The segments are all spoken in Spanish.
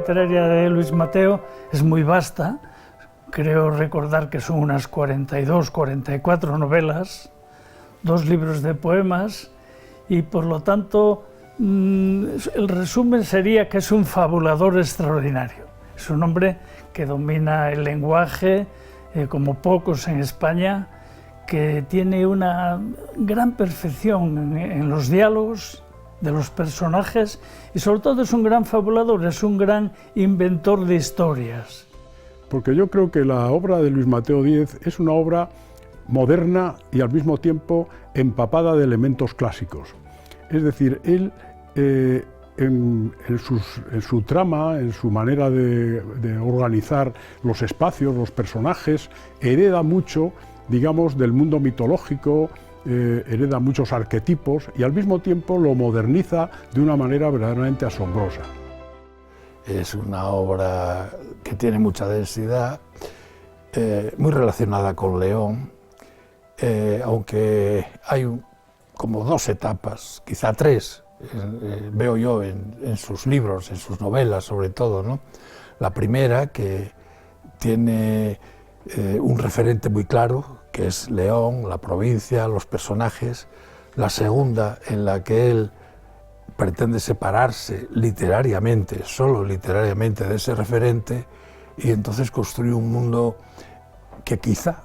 literaria de Luis Mateo es muy vasta. Creo recordar que son unas 42, 44 novelas, 2 libros de poemas y por lo tanto el resumen sería que es un fabulador extraordinario. Es un hombre que domina el lenguaje como pocos en España, que tiene una gran perfección en los diálogos de los personajes y sobre todo es un gran fabulador, es un gran inventor de historias. Porque yo creo que la obra de Luis Mateo Díez es una obra moderna y al mismo tiempo empapada de elementos clásicos. Es decir, él en su trama, en su manera de organizar los espacios, los personajes, hereda mucho, digamos, del mundo mitológico, hereda muchos arquetipos y al mismo tiempo lo moderniza de una manera verdaderamente asombrosa. Es una obra que tiene mucha densidad, muy relacionada con León, aunque hay como 2 etapas, quizá 3, veo yo en sus libros, en sus novelas sobre todo, ¿no? La primera, que tiene un referente muy claro, que es León, la provincia, los personajes. La segunda, en la que él pretende separarse literariamente, solo literariamente, de ese referente, y entonces construye un mundo que quizá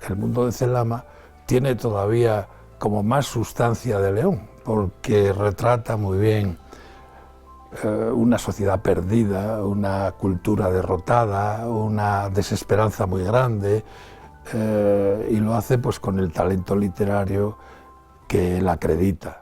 el mundo de Celama tiene todavía como más sustancia de León, porque retrata muy bien una sociedad perdida, una cultura derrotada, una desesperanza muy grande, y lo hace pues con el talento literario que él acredita.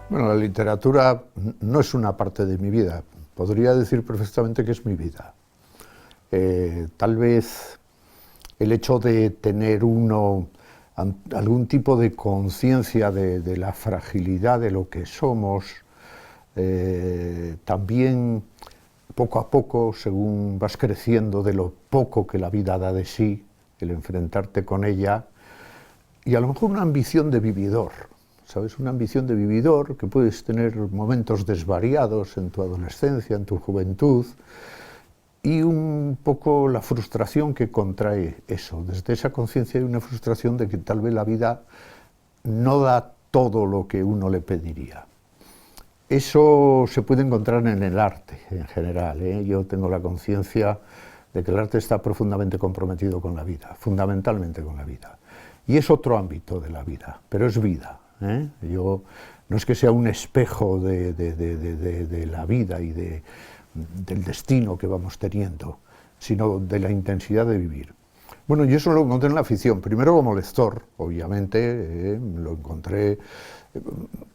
Bueno, la literatura no es una parte de mi vida, podría decir perfectamente que es mi vida. Tal vez el hecho de tener uno algún tipo de conciencia de la fragilidad de lo que somos, también poco a poco, según vas creciendo, de lo poco que la vida da de sí, el enfrentarte con ella, y a lo mejor una ambición de vividor. ¿Sabes? Una ambición de vividor, que puedes tener momentos desvariados en tu adolescencia, en tu juventud, y un poco la frustración que contrae eso. Desde esa conciencia hay una frustración de que tal vez la vida no da todo lo que uno le pediría. Eso se puede encontrar en el arte en general, ¿eh? Yo tengo la conciencia de que el arte está profundamente comprometido con la vida, fundamentalmente con la vida. Y es otro ámbito de la vida, pero es vida. Yo no es que sea un espejo de la vida y del destino que vamos teniendo, sino de la intensidad de vivir. Bueno, yo eso lo encontré en la ficción, primero como lector, obviamente, lo encontré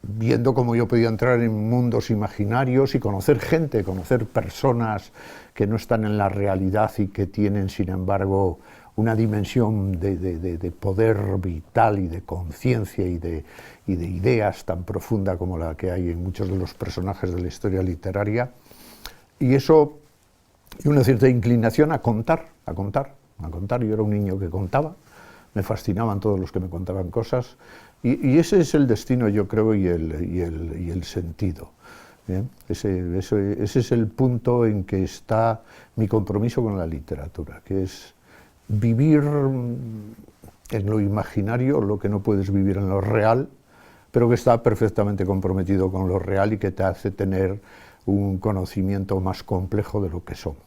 viendo cómo yo podía entrar en mundos imaginarios y conocer gente, conocer personas que no están en la realidad y que tienen, sin embargo, una dimensión de poder vital y de conciencia y de ideas tan profunda como la que hay en muchos de los personajes de la historia literaria, y eso, y una cierta inclinación a contar. Yo era un niño que contaba, me fascinaban todos los que me contaban cosas, y ese es el destino, yo creo, y el sentido. ¿Bien? Ese es el punto en que está mi compromiso con la literatura, que es vivir en lo imaginario lo que no puedes vivir en lo real, pero que está perfectamente comprometido con lo real y que te hace tener un conocimiento más complejo de lo que somos.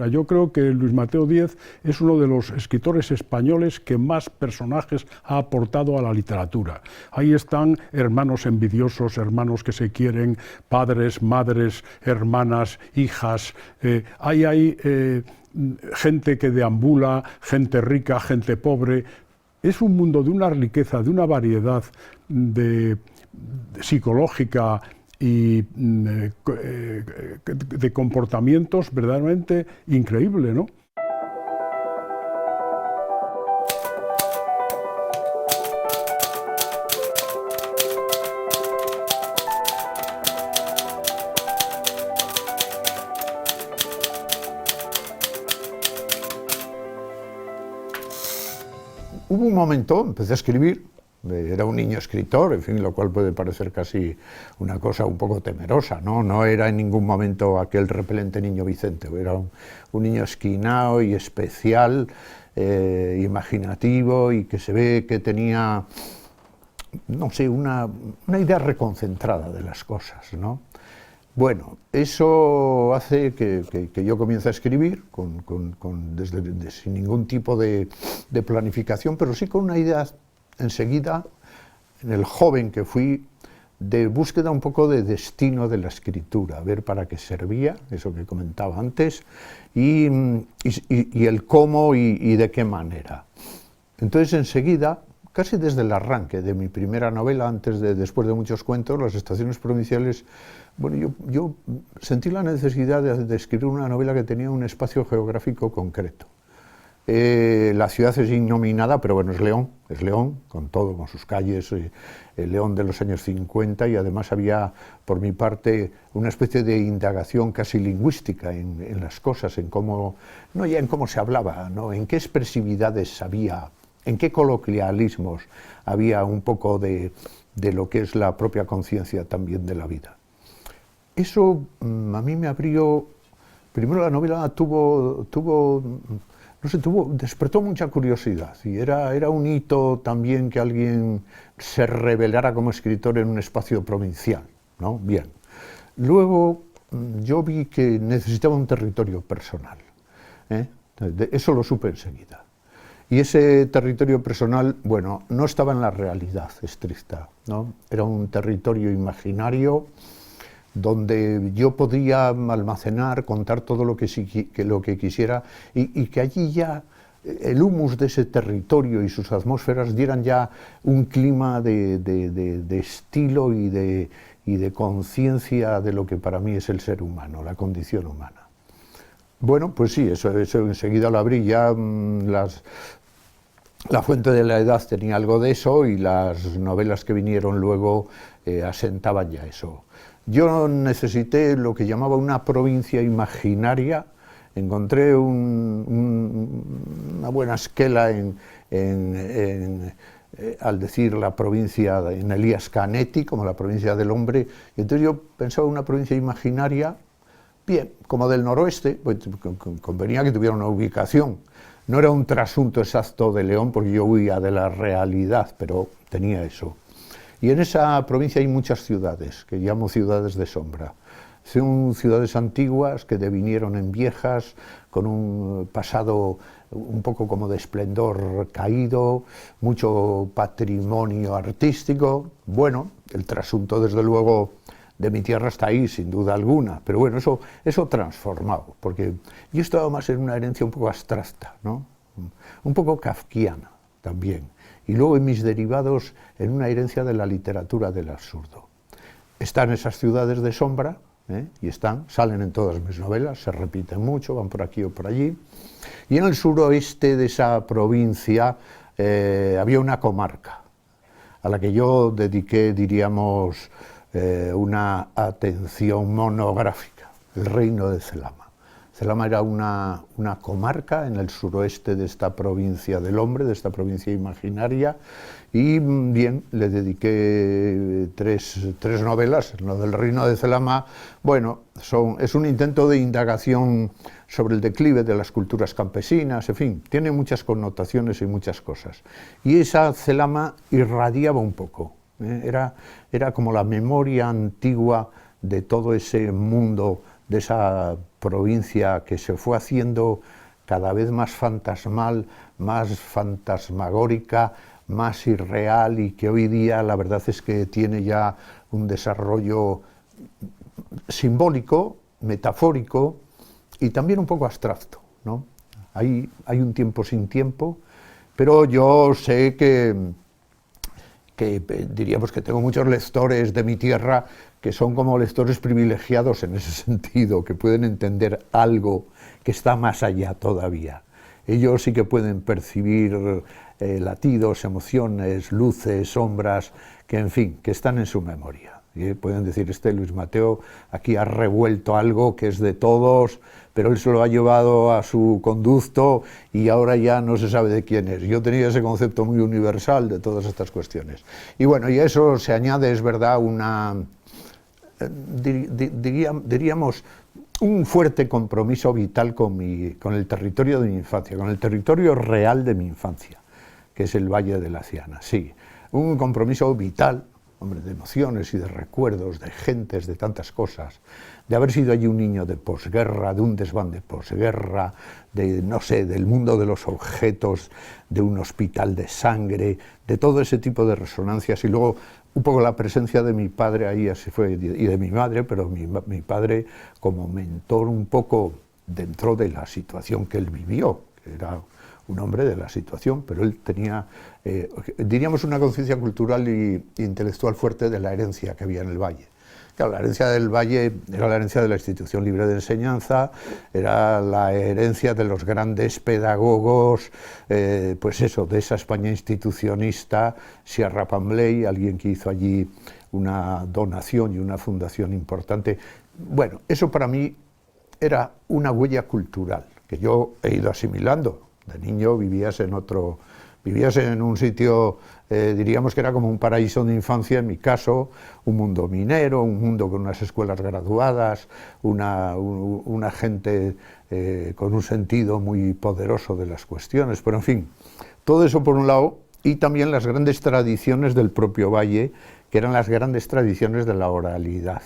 Yo creo que Luis Mateo Díez es uno de los escritores españoles que más personajes ha aportado a la literatura. Ahí están hermanos envidiosos, hermanos que se quieren, padres, madres, hermanas, hijas. Ahí hay gente que deambula, gente rica, gente pobre. Es un mundo de una riqueza, de una variedad psicológica y de comportamientos verdaderamente increíble, ¿no? Hubo un momento, empecé a escribir, era un niño escritor, en fin, lo cual puede parecer casi una cosa un poco temerosa, ¿no? No era en ningún momento aquel repelente niño Vicente, era un niño esquinado y especial, imaginativo, y que se ve que tenía, no sé, una idea reconcentrada de las cosas, ¿no? Bueno, eso hace que yo comience a escribir sin ningún tipo de planificación, pero sí con una idea enseguida, en el joven que fui, de búsqueda un poco de destino de la escritura, ver para qué servía, eso que comentaba antes, y el cómo y de qué manera. Entonces enseguida, casi desde el arranque de mi primera novela, después de muchos cuentos, Las estaciones provinciales, bueno, yo sentí la necesidad de escribir una novela que tenía un espacio geográfico concreto. La ciudad es innominada, pero bueno, es León, con todo, con sus calles, el León de los años 50, y además había, por mi parte, una especie de indagación casi lingüística en las cosas, en cómo, no ya en cómo se hablaba, ¿no? En qué expresividades había, en qué coloquialismos había un poco de lo que es la propia conciencia también de la vida. Eso a mí me abrió, primero la novela despertó mucha curiosidad, y era un hito también que alguien se revelara como escritor en un espacio provincial, ¿no? Bien. Luego yo vi que necesitaba un territorio personal, ¿eh? Eso lo supe enseguida. Y ese territorio personal, bueno, no estaba en la realidad estricta, ¿no? Era un territorio imaginario donde yo podía almacenar, contar todo lo que quisiera, y que allí ya el humus de ese territorio y sus atmósferas dieran ya un clima de estilo y de conciencia de lo que para mí es el ser humano, la condición humana. Bueno, pues sí, eso enseguida lo abrí. Ya La fuente de la edad tenía algo de eso, y las novelas que vinieron luego asentaban ya eso. Yo necesité lo que llamaba una provincia imaginaria. Encontré una buena esquela al decir la provincia en Elías Canetti, como la provincia del hombre, y entonces yo pensaba una provincia imaginaria, bien, como del noroeste, pues convenía que tuviera una ubicación. No era un trasunto exacto de León, porque yo huía de la realidad, pero tenía eso. Y en esa provincia hay muchas ciudades, que llamo ciudades de sombra. Son ciudades antiguas que devinieron en viejas, con un pasado un poco como de esplendor caído, mucho patrimonio artístico. Bueno, el trasunto desde luego de mi tierra está ahí, sin duda alguna, pero bueno, eso transformado, porque yo estaba más en una herencia un poco abstracta, ¿no? Un poco kafkiana también, y luego en mis derivados en una herencia de la literatura del absurdo. Están esas ciudades de sombra, y salen en todas mis novelas, se repiten mucho, van por aquí o por allí, y en el suroeste de esa provincia había una comarca a la que yo dediqué, diríamos, una atención monográfica, el reino de Celama. Celama era una comarca en el suroeste de esta provincia del hombre, de esta provincia imaginaria, y bien, le dediqué tres novelas. Lo del reino de Celama, bueno, es un intento de indagación sobre el declive de las culturas campesinas, en fin, tiene muchas connotaciones y muchas cosas. Y esa Celama irradiaba un poco, era como la memoria antigua de todo ese mundo de esa provincia que se fue haciendo cada vez más fantasmal, más fantasmagórica, más irreal, y que hoy día la verdad es que tiene ya un desarrollo simbólico, metafórico y también un poco abstracto, ¿no? Hay un tiempo sin tiempo, pero yo sé que diríamos que tengo muchos lectores de mi tierra que son como lectores privilegiados en ese sentido, que pueden entender algo que está más allá todavía. Ellos sí que pueden percibir latidos, emociones, luces, sombras, que en fin, que están en su memoria. Pueden decir, Luis Mateo aquí ha revuelto algo que es de todos, pero él se lo ha llevado a su conducto y ahora ya no se sabe de quién es. Yo tenía ese concepto muy universal de todas estas cuestiones. Y bueno, y a eso se añade, es verdad, diríamos, un fuerte compromiso vital con el territorio de mi infancia, con el territorio real de mi infancia, que es el Valle de la Ciana, sí. Un compromiso vital, hombre, de emociones y de recuerdos, de gentes, de tantas cosas, de haber sido allí un niño de posguerra, de un desván de posguerra, de, no sé, del mundo de los objetos, de un hospital de sangre, de todo ese tipo de resonancias, y luego un poco la presencia de mi padre ahí, así fue, y de mi madre, pero mi padre como mentor un poco dentro de la situación que él vivió, que era un hombre de la situación, pero él tenía, diríamos, una conciencia cultural e intelectual fuerte de la herencia que había en el Valle. Claro, la herencia del Valle era la herencia de la institución libre de enseñanza, era la herencia de los grandes pedagogos, pues eso, de esa España institucionista, Sierra Pambley, alguien que hizo allí una donación y una fundación importante. Bueno, eso para mí era una huella cultural que yo he ido asimilando. De niño vivías en un sitio, diríamos que era como un paraíso de infancia, en mi caso, un mundo minero, un mundo con unas escuelas graduadas, una gente con un sentido muy poderoso de las cuestiones, pero en fin, todo eso por un lado, y también las grandes tradiciones del propio Valle, que eran las grandes tradiciones de la oralidad,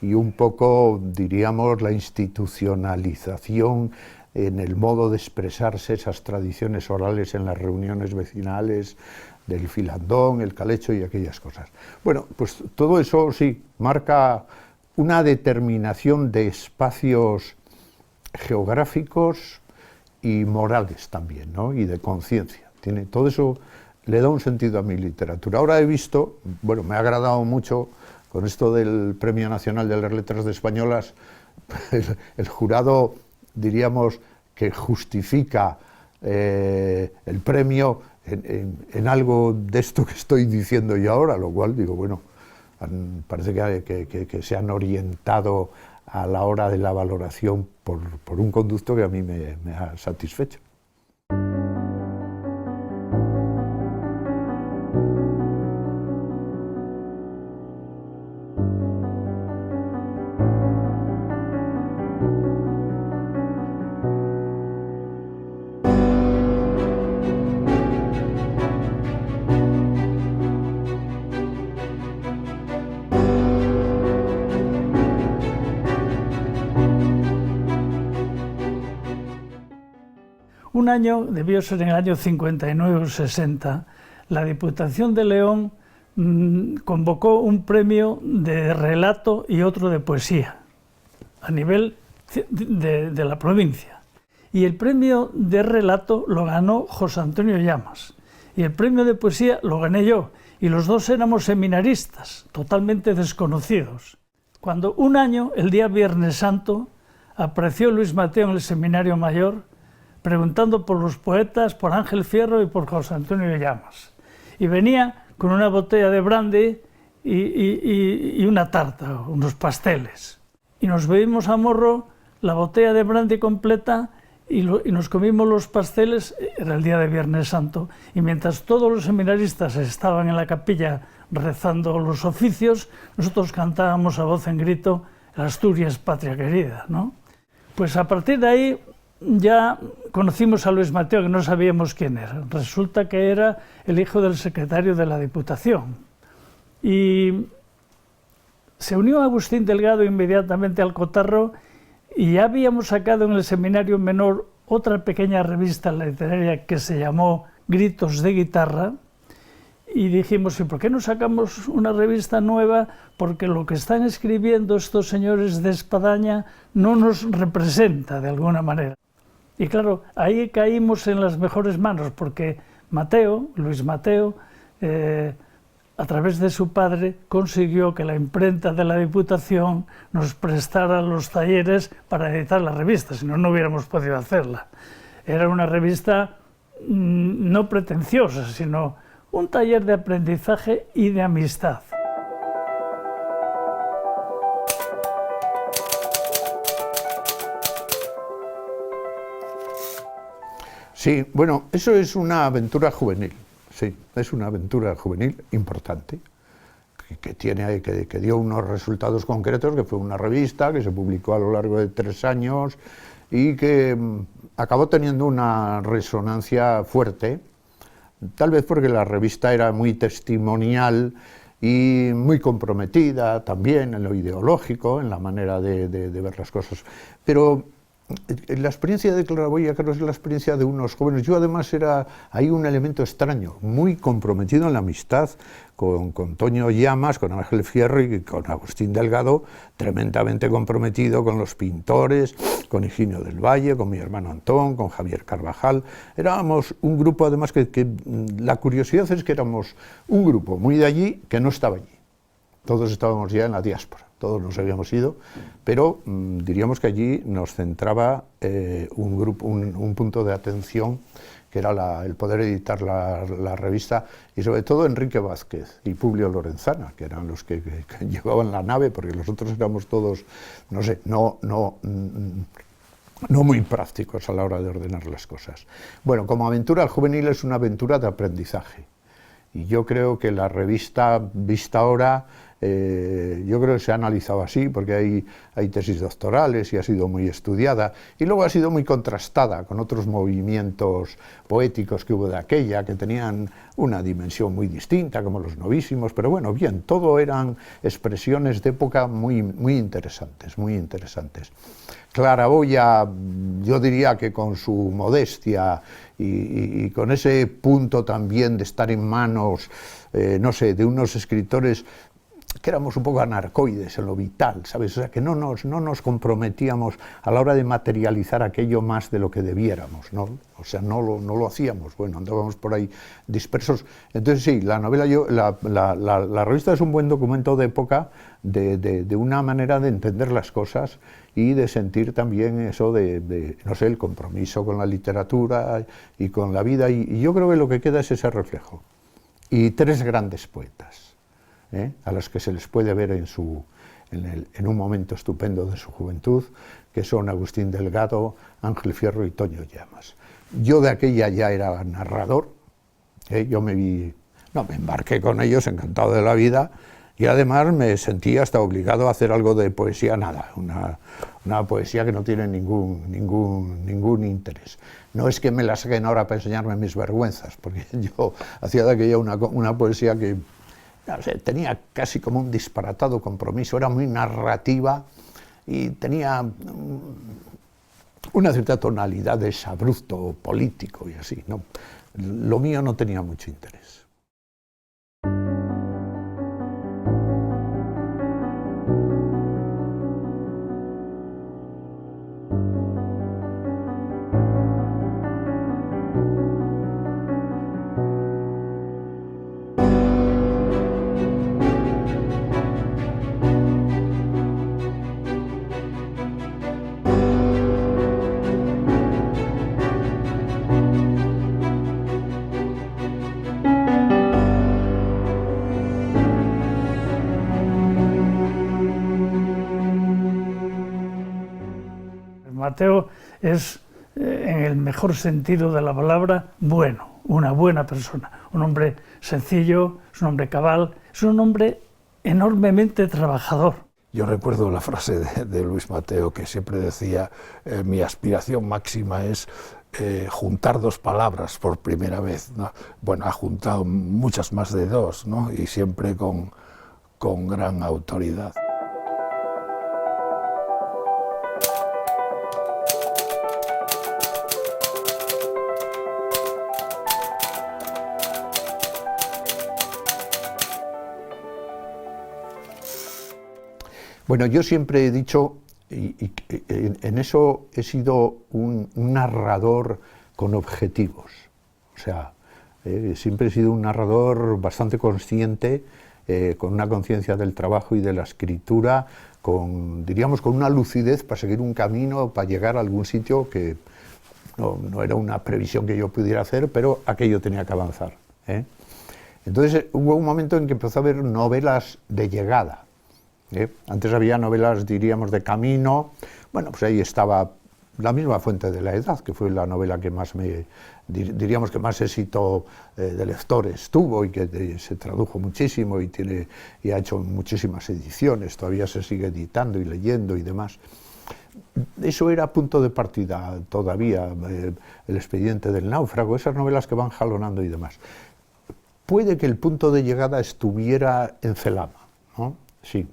y un poco, diríamos, la institucionalización en el modo de expresarse esas tradiciones orales en las reuniones vecinales del filandón, el calecho y aquellas cosas. Bueno, pues todo eso sí marca una determinación de espacios geográficos y morales también, ¿no? Y de conciencia. Todo eso le da un sentido a mi literatura. Ahora he visto, bueno, me ha agradado mucho con esto del Premio Nacional de las Letras de Españolas, el jurado, diríamos, que justifica el premio en algo de esto que estoy diciendo yo ahora, lo cual digo, bueno, parece que se han orientado a la hora de la valoración por un conducto que a mí me ha satisfecho. Un año, debió ser en el año 59 o 60, la Diputación de León convocó un premio de relato y otro de poesía a nivel de la provincia. Y el premio de relato lo ganó José Antonio Llamas y el premio de poesía lo gané yo, y los dos éramos seminaristas, totalmente desconocidos. Cuando un año, el día Viernes Santo, apareció Luis Mateo en el Seminario Mayor preguntando por los poetas, por Ángel Fierro y por José Antonio Llamas. Y venía con una botella de brandy y una tarta, unos pasteles. Y nos bebimos a morro la botella de brandy completa y nos comimos los pasteles. Era el día de Viernes Santo, y mientras todos los seminaristas estaban en la capilla rezando los oficios, nosotros cantábamos a voz en grito Asturias, patria querida, ¿no? Pues a partir de ahí ya conocimos a Luis Mateo, que no sabíamos quién era. Resulta que era el hijo del secretario de la Diputación. Y Se unió Agustín Delgado inmediatamente al cotarro y ya habíamos sacado en el seminario menor otra pequeña revista literaria que se llamó Gritos de Guitarra, y dijimos, ¿y por qué no sacamos una revista nueva? Porque lo que están escribiendo estos señores de Espadaña no nos representa de alguna manera. Y claro, ahí caímos en las mejores manos, porque Mateo, Luis Mateo, a través de su padre, consiguió que la imprenta de la Diputación nos prestara los talleres para editar la revista, si no, no hubiéramos podido hacerla. Era una revista no pretenciosa, sino un taller de aprendizaje y de amistad. Sí, bueno, eso es una aventura juvenil, sí, es una aventura juvenil importante, que dio unos resultados concretos, que fue una revista que se publicó a lo largo de 3 años y que acabó teniendo una resonancia fuerte, tal vez porque la revista era muy testimonial y muy comprometida también en lo ideológico, en la manera de ver las cosas. Pero la experiencia de Claraboya creo que es la experiencia de unos jóvenes. Yo además hay un elemento extraño, muy comprometido en la amistad con Toño Llamas, con Ángel Fierro y con Agustín Delgado, tremendamente comprometido con los pintores, con Higinio del Valle, con mi hermano Antón, con Javier Carvajal. Éramos un grupo, además, que la curiosidad es que éramos un grupo muy de allí que no estaba allí. Todos estábamos ya en la diáspora, todos nos habíamos ido, pero diríamos que allí nos centraba un punto de atención, que era el poder editar la revista, y sobre todo Enrique Vázquez y Publio Lorenzana, que eran los que llevaban la nave, porque los otros éramos todos, no sé, no muy prácticos a la hora de ordenar las cosas. Bueno, como aventura juvenil es una aventura de aprendizaje, y yo creo que la revista vista ahora, yo creo que se ha analizado así, porque hay tesis doctorales y ha sido muy estudiada, y luego ha sido muy contrastada con otros movimientos poéticos que hubo de aquella, que tenían una dimensión muy distinta, como los novísimos, pero bueno, bien, todo eran expresiones de época muy interesantes, muy interesantes. Claraboya, yo diría que con su modestia y con ese punto también de estar en manos, no sé, de unos escritores que éramos un poco anarcoides en lo vital, ¿sabes? O sea, que no nos comprometíamos a la hora de materializar aquello más de lo que debiéramos, ¿no? O sea, no lo hacíamos, bueno, andábamos por ahí dispersos. Entonces sí, la novela, la revista es un buen documento de época, de una manera de entender las cosas y de sentir también eso no sé, el compromiso con la literatura y con la vida, y yo creo que lo que queda es ese reflejo. Y 3 grandes poetas, a los que se les puede ver en un momento estupendo de su juventud, que son Agustín Delgado, Ángel Fierro y Toño Llamas. Yo de aquella ya era narrador, yo me embarqué con ellos, encantado de la vida, y además me sentía hasta obligado a hacer algo de poesía, nada, una poesía que no tiene ningún interés. No es que me la saquen ahora para enseñarme mis vergüenzas, porque yo hacía de aquella una poesía que, no sé, tenía casi como un disparatado compromiso, era muy narrativa y tenía una cierta tonalidad de exabrupto político y así, ¿no? Lo mío no tenía mucho interés. Mateo es, en el mejor sentido de la palabra, bueno, una buena persona, un hombre sencillo, es un hombre cabal, es un hombre enormemente trabajador. Yo recuerdo la frase de Luis Mateo, que siempre decía, mi aspiración máxima es juntar 2 palabras por primera vez, ¿no? Bueno, ha juntado muchas más de 2, ¿no? Y siempre con gran autoridad. Bueno, yo siempre he dicho, y en eso he sido un narrador con objetivos. O sea, siempre he sido un narrador bastante consciente, con una conciencia del trabajo y de la escritura, diríamos, con una lucidez para seguir un camino, para llegar a algún sitio que no era una previsión que yo pudiera hacer, pero aquello tenía que avanzar. Entonces hubo un momento en que empezó a haber novelas de llegada. Antes había novelas, diríamos, de camino. Bueno, pues ahí estaba La misma fuente de la edad, que fue la novela que más diríamos que más éxito de lectores tuvo y que se tradujo muchísimo y ha hecho muchísimas ediciones, todavía se sigue editando y leyendo y demás. Eso era punto de partida todavía, El expediente del náufrago, esas novelas que van jalonando y demás. Puede que el punto de llegada estuviera en Celama, ¿no? Sí.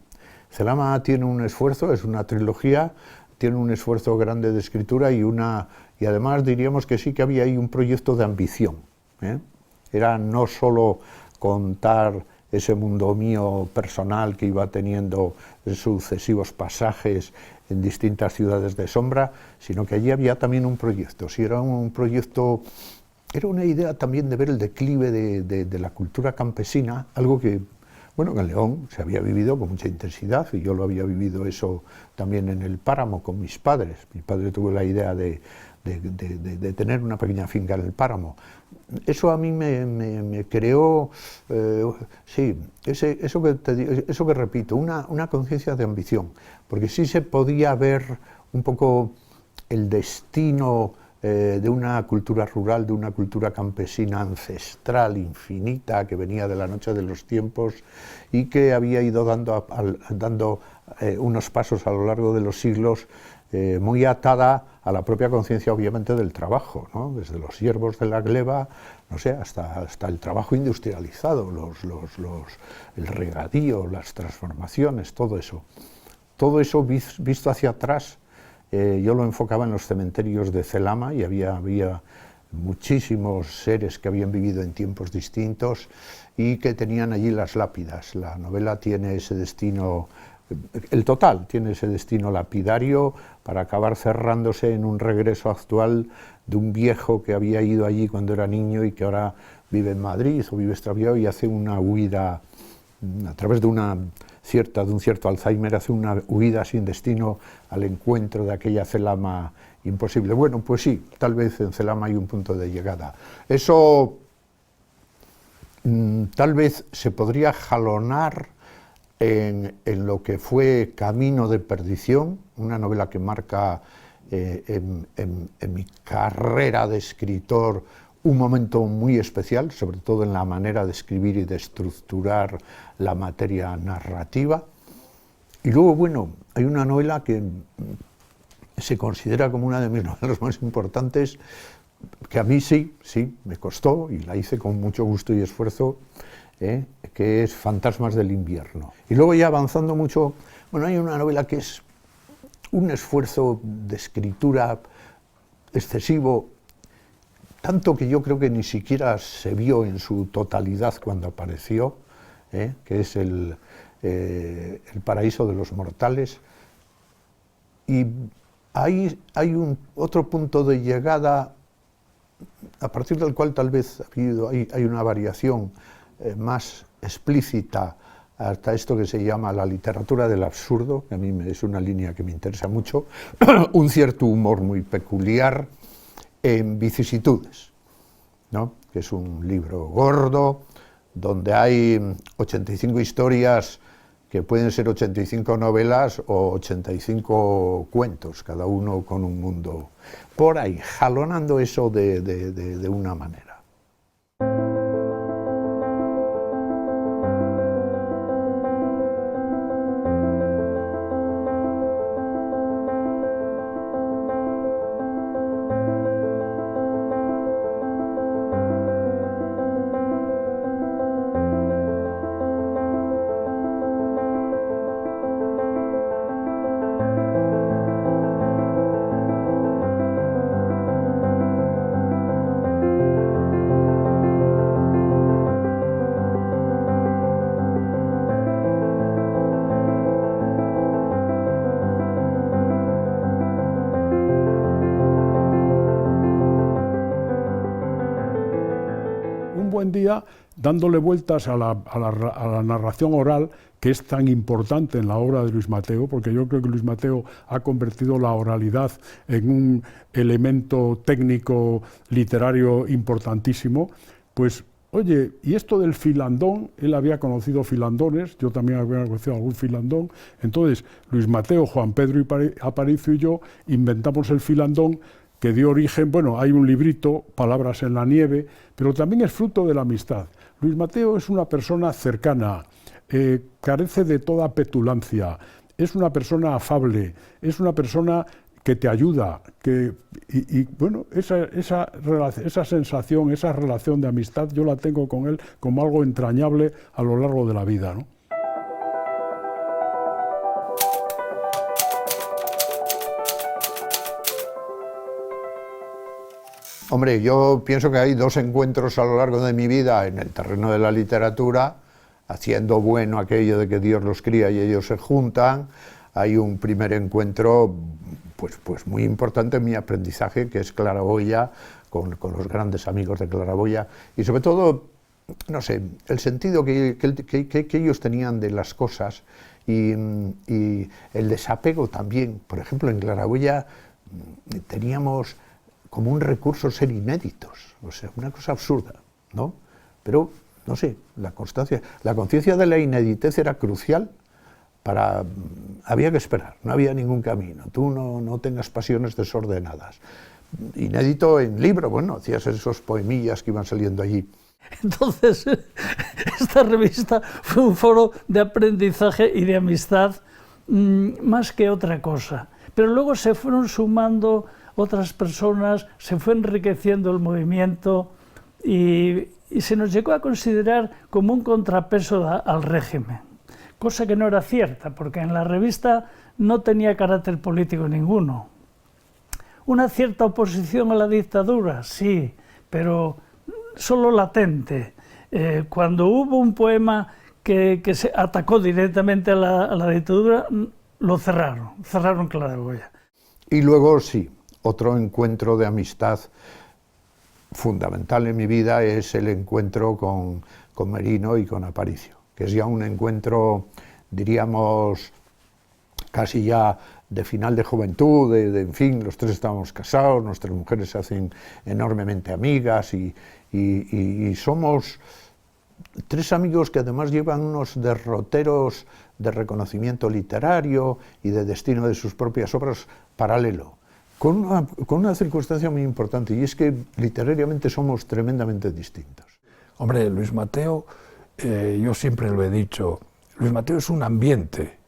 Celama tiene un esfuerzo, es una trilogía, tiene un esfuerzo grande de escritura y además diríamos que sí que había ahí un proyecto de ambición. Era no solo contar ese mundo mío personal que iba teniendo sucesivos pasajes en distintas ciudades de sombra, sino que allí había también un proyecto. Sí, era un proyecto, era una idea también de ver el declive de la cultura campesina, algo que, bueno, en León se había vivido con mucha intensidad y yo lo había vivido eso también en el páramo con mis padres. Mi padre tuvo la idea de tener una pequeña finca en el páramo. Eso a mí me creó, sí, eso que repito, una conciencia de ambición, porque sí se podía ver un poco el destino de una cultura rural, de una cultura campesina ancestral, infinita, que venía de la noche de los tiempos y que había ido dando unos pasos a lo largo de los siglos, muy atada a la propia conciencia, obviamente, del trabajo, ¿no? Desde los hierbos de la gleba, no sé, hasta el trabajo industrializado, el regadío, las transformaciones, todo eso. Todo eso visto hacia atrás, yo lo enfocaba en los cementerios de Celama y había muchísimos seres que habían vivido en tiempos distintos y que tenían allí las lápidas. La novela tiene ese destino, el total tiene ese destino lapidario para acabar cerrándose en un regreso actual de un viejo que había ido allí cuando era niño y que ahora vive en Madrid o vive extraviado y hace una huida a través de un cierto Alzheimer, hace una huida sin destino al encuentro de aquella Celama imposible. Bueno, pues sí, tal vez en Celama hay un punto de llegada. Eso tal vez se podría jalonar en lo que fue Camino de perdición, una novela que marca en mi carrera de escritor un momento muy especial, sobre todo en la manera de escribir y de estructurar la materia narrativa. Y luego, bueno, hay una novela que se considera como una de mis novelas más importantes, que a mí sí, me costó y la hice con mucho gusto y esfuerzo, que es Fantasmas del invierno. Y luego ya avanzando mucho, bueno, hay una novela que es un esfuerzo de escritura excesivo, tanto que yo creo que ni siquiera se vio en su totalidad cuando apareció, que es el paraíso de los mortales. Y ahí hay otro punto de llegada a partir del cual tal vez hay una variación más explícita hasta esto que se llama la literatura del absurdo, que a mí es una línea que me interesa mucho, un cierto humor muy peculiar en Vicisitudes, ¿no? Que es un libro gordo, donde hay 85 historias que pueden ser 85 novelas o 85 cuentos, cada uno con un mundo por ahí, jalonando eso de una manera. en día dándole vueltas a la narración oral, que es tan importante en la obra de Luis Mateo, porque yo creo que Luis Mateo ha convertido la oralidad en un elemento técnico literario importantísimo. Pues, oye, y esto del filandón, él había conocido filandones, yo también había conocido algún filandón, entonces Luis Mateo, Juan Pedro Aparicio y yo inventamos el filandón, que dio origen, bueno, hay un librito, Palabras en la nieve, pero también es fruto de la amistad. Luis Mateo es una persona cercana, carece de toda petulancia, es una persona afable, es una persona que te ayuda, y bueno, esa sensación, esa relación de amistad, yo la tengo con él como algo entrañable a lo largo de la vida, ¿no? Hombre, yo pienso que hay dos encuentros a lo largo de mi vida en el terreno de la literatura, haciendo bueno aquello de que Dios los cría y ellos se juntan. Hay un primer encuentro pues muy importante en mi aprendizaje, que es Claraboya, con los grandes amigos de Claraboya, y sobre todo, no sé, el sentido que ellos tenían de las cosas y el desapego también. Por ejemplo, en Claraboya teníamos como un recurso ser inéditos, o sea, una cosa absurda, ¿no? Pero, no sé, la conciencia de la ineditez era crucial. Había que esperar, no había ningún camino, tú no tengas pasiones desordenadas. Inédito en libro, bueno, hacías esos poemillas que iban saliendo allí. Entonces, esta revista fue un foro de aprendizaje y de amistad más que otra cosa. Pero luego se fueron sumando otras personas, se fue enriqueciendo el movimiento y se nos llegó a considerar como un contrapeso al régimen, cosa que no era cierta, porque en la revista no tenía carácter político ninguno. Una cierta oposición a la dictadura, sí, pero solo latente. Cuando hubo un poema que se atacó directamente a la dictadura, lo cerraron Claraboya. Y luego sí, otro encuentro de amistad fundamental en mi vida es el encuentro con Merino y con Aparicio, que es ya un encuentro, diríamos, casi ya de final de juventud, en fin, los tres estábamos casados, nuestras mujeres se hacen enormemente amigas y somos tres amigos que además llevan unos derroteros de reconocimiento literario y de destino de sus propias obras paralelo, con una circunstancia muy importante, y es que literariamente somos tremendamente distintos. Hombre, Luis Mateo, yo siempre lo he dicho, Luis Mateo es un ambiente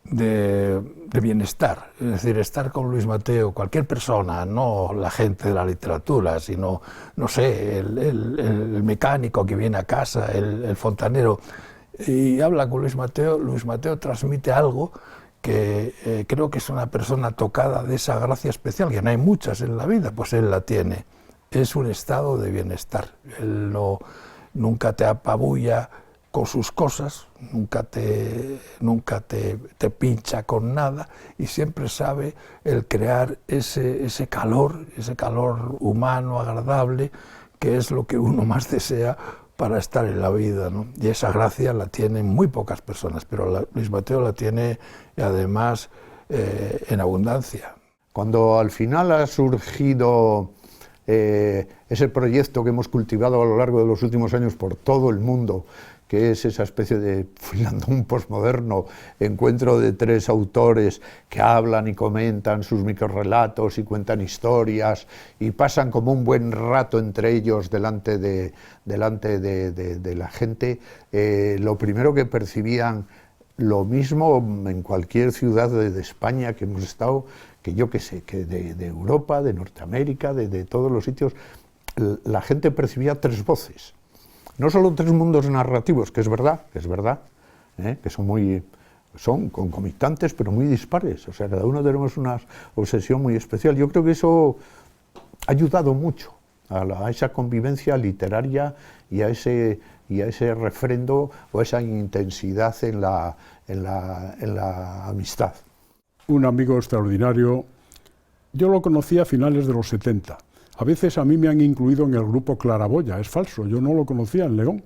de bienestar, es decir, estar con Luis Mateo, cualquier persona, no la gente de la literatura, sino, no sé, el mecánico que viene a casa, el fontanero, y habla con Luis Mateo transmite algo que creo que es una persona tocada de esa gracia especial, que no hay muchas en la vida, pues él la tiene. Es un estado de bienestar, él nunca te apabulla con sus cosas, nunca te pincha con nada, y siempre sabe el crear ese calor humano, agradable, que es lo que uno más desea para estar en la vida, ¿no? Y esa gracia la tienen muy pocas personas, pero Luis Mateo la tiene, y además en abundancia. Cuando al final ha surgido ese proyecto que hemos cultivado a lo largo de los últimos años por todo el mundo, que es esa especie de filandón posmoderno, encuentro de tres autores que hablan y comentan sus microrrelatos y cuentan historias y pasan como un buen rato entre ellos delante de la gente, lo primero que percibían, lo mismo en cualquier ciudad de España que hemos estado, que yo qué sé, que de Europa, de Norteamérica, de todos los sitios, la gente percibía tres voces. No solo tres mundos narrativos, que es verdad, que son concomitantes, pero muy dispares. O sea, cada uno tenemos una obsesión muy especial. Yo creo que eso ha ayudado mucho a esa convivencia literaria y a ese refrendo o esa intensidad en la amistad. Un amigo extraordinario. Yo lo conocí a finales de los 70. A veces a mí me han incluido en el grupo Claraboya, es falso, yo no lo conocía en León,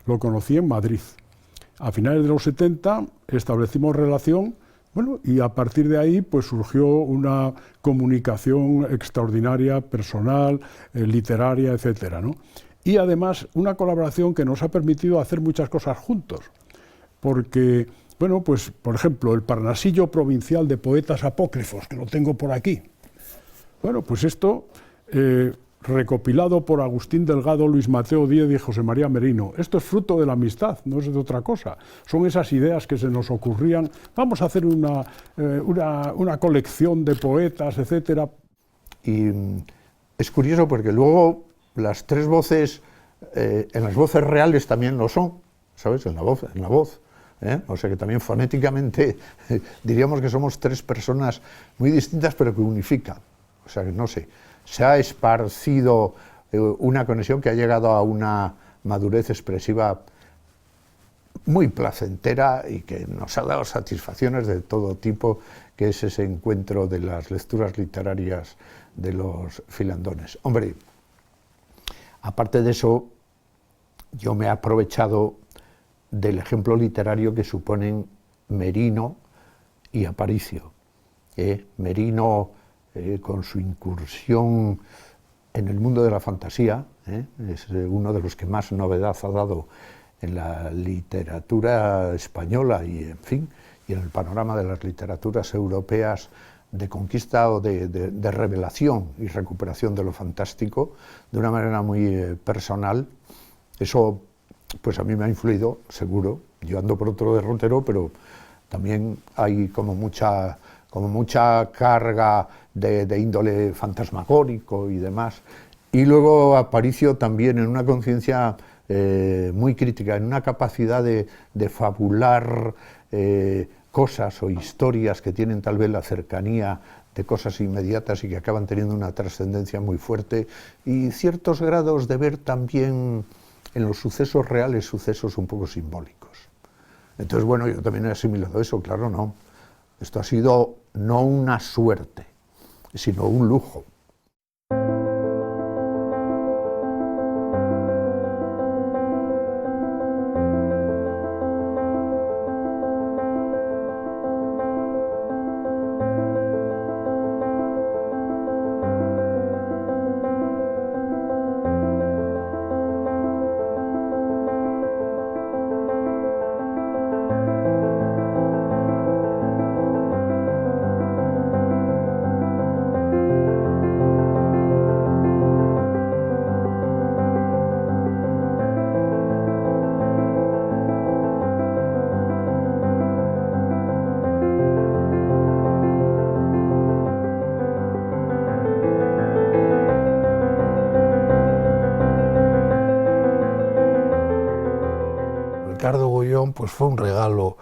lo conocí en Madrid. A finales de los 70 establecimos relación, bueno, y a partir de ahí pues surgió una comunicación extraordinaria, personal, literaria, etcétera, ¿no? Y además una colaboración que nos ha permitido hacer muchas cosas juntos, porque, bueno, pues por ejemplo, el Parnasillo Provincial de Poetas Apócrifos, que lo tengo por aquí. Bueno, pues esto, recopilado por Agustín Delgado, Luis Mateo Díez y José María Merino. Esto es fruto de la amistad, no es de otra cosa. Son esas ideas que se nos ocurrían, vamos a hacer una colección de poetas, etcétera. Y es curioso porque luego las tres voces, en las voces reales también lo son, ¿sabes? En la voz. O sea que también fonéticamente diríamos que somos tres personas muy distintas pero que unifican. O sea que no sé, se ha esparcido una conexión que ha llegado a una madurez expresiva muy placentera y que nos ha dado satisfacciones de todo tipo, que es ese encuentro de las lecturas literarias de los filandones. Hombre, aparte de eso, yo me he aprovechado del ejemplo literario que suponen Merino y Aparicio. Merino, con su incursión en el mundo de la fantasía, es uno de los que más novedad ha dado en la literatura española y, en fin, y en el panorama de las literaturas europeas de conquista o de revelación y recuperación de lo fantástico de una manera muy personal. Eso pues a mí me ha influido, seguro. Yo ando por otro derrotero, pero también hay como mucha carga de índole fantasmagórico y demás. Y luego Aparicio también en una conciencia muy crítica, en una capacidad de fabular cosas o historias que tienen tal vez la cercanía de cosas inmediatas y que acaban teniendo una trascendencia muy fuerte, y ciertos grados de ver también en los sucesos reales sucesos un poco simbólicos. Entonces, bueno, yo también he asimilado eso, claro, no. Esto ha sido no una suerte, sino un lujo. Ricardo Goyón pues fue un regalo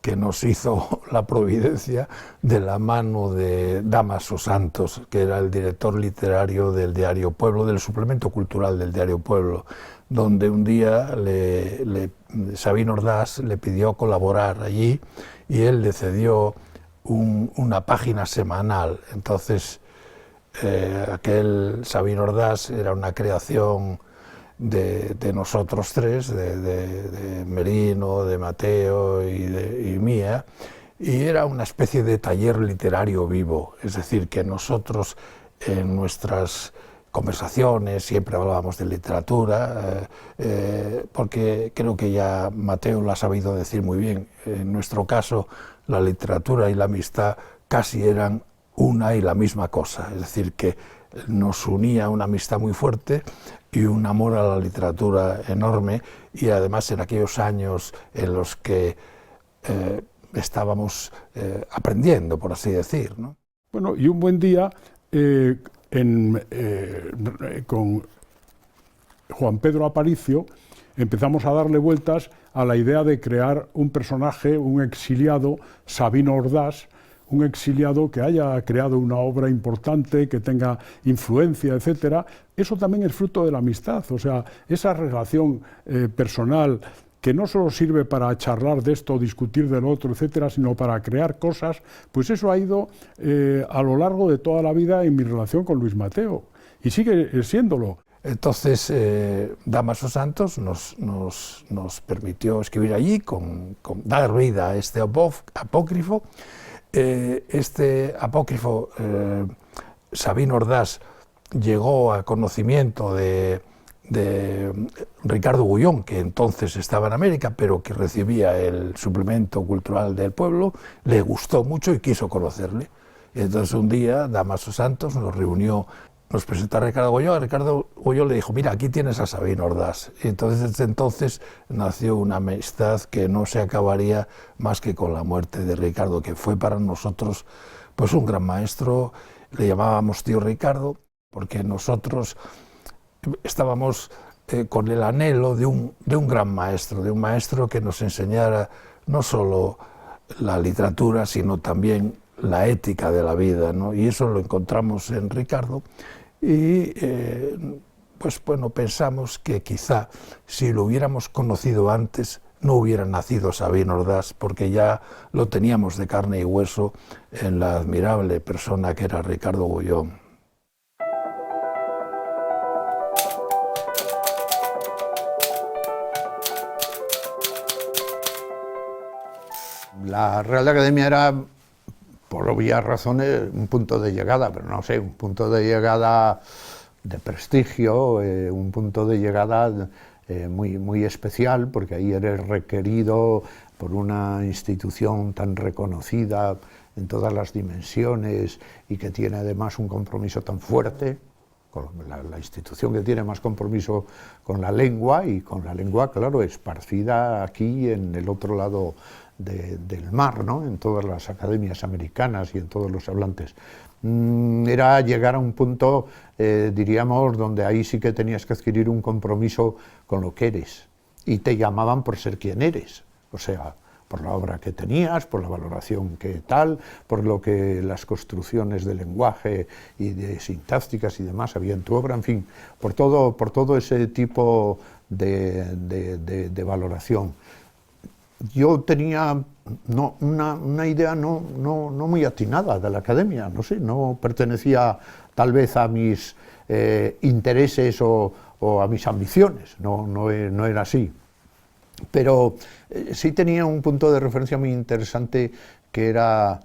que nos hizo la providencia de la mano de Dámaso Santos, que era el director literario del Diario Pueblo, del suplemento cultural del Diario Pueblo, donde un día Sabino Ordaz le pidió colaborar allí y él le cedió una página semanal. Entonces aquel Sabino Ordaz era una creación de nosotros tres, de Merino, de Mateo y mía, y era una especie de taller literario vivo, es decir, que nosotros en nuestras conversaciones siempre hablábamos de literatura, porque creo que ya Mateo lo ha sabido decir muy bien. En nuestro caso, la literatura y la amistad casi eran una y la misma cosa, es decir, que nos unía una amistad muy fuerte y un amor a la literatura enorme, y además en aquellos años en los que estábamos aprendiendo, por así decir, ¿no? Bueno, y un buen día con Juan Pedro Aparicio empezamos a darle vueltas a la idea de crear un personaje, un exiliado, Sabino Ordaz, un exiliado que haya creado una obra importante, que tenga influencia, etcétera. Eso también es fruto de la amistad, o sea, esa relación personal que no solo sirve para charlar de esto, discutir del otro, etcétera, sino para crear cosas, pues eso ha ido a lo largo de toda la vida en mi relación con Luis Mateo. y sigue siéndolo. Entonces, Dámaso Santos nos permitió escribir allí, dar vida a este apócrifo. Este apócrifo, Sabino Ordás, llegó a conocimiento de Ricardo Gullón, que entonces estaba en América, pero que recibía el suplemento cultural del pueblo, le gustó mucho y quiso conocerle. Y entonces un día Dámaso Santos nos reunió, nos presentó a Ricardo Gullón, a Ricardo Gullón le dijo, mira, aquí tienes a Sabino Ordás. Y entonces desde entonces nació una amistad que no se acabaría más que con la muerte de Ricardo, que fue para nosotros pues un gran maestro. Le llamábamos tío Ricardo, porque nosotros estábamos con el anhelo de un gran maestro, de un maestro que nos enseñara no solo la literatura, sino también la ética de la vida, ¿no? Y eso lo encontramos en Ricardo y pues bueno, pensamos que quizá si lo hubiéramos conocido antes no hubiera nacido Sabino Ordás, porque ya lo teníamos de carne y hueso en la admirable persona que era Ricardo Gullón. La Real Academia era, por obvias razones, un punto de llegada, pero no sé, un punto de llegada de prestigio, un punto de llegada muy especial, porque ahí eres requerido por una institución tan reconocida en todas las dimensiones y que tiene además un compromiso tan fuerte, con la institución que tiene más compromiso con la lengua, y con la lengua, claro, esparcida aquí en el otro lado del mar, ¿no? En todas las academias americanas y en todos los hablantes. Era llegar a un punto, diríamos, donde ahí sí que tenías que adquirir un compromiso con lo que eres, y te llamaban por ser quien eres, o sea, por la obra que tenías, por la valoración que tal, por lo que las construcciones de lenguaje y de sintácticas y demás había en tu obra, en fin, por todo ese tipo de valoración. Yo tenía una idea no muy atinada de la academia, no sé, no pertenecía tal vez a mis intereses o a mis ambiciones, no era así. Pero sí tenía un punto de referencia muy interesante que era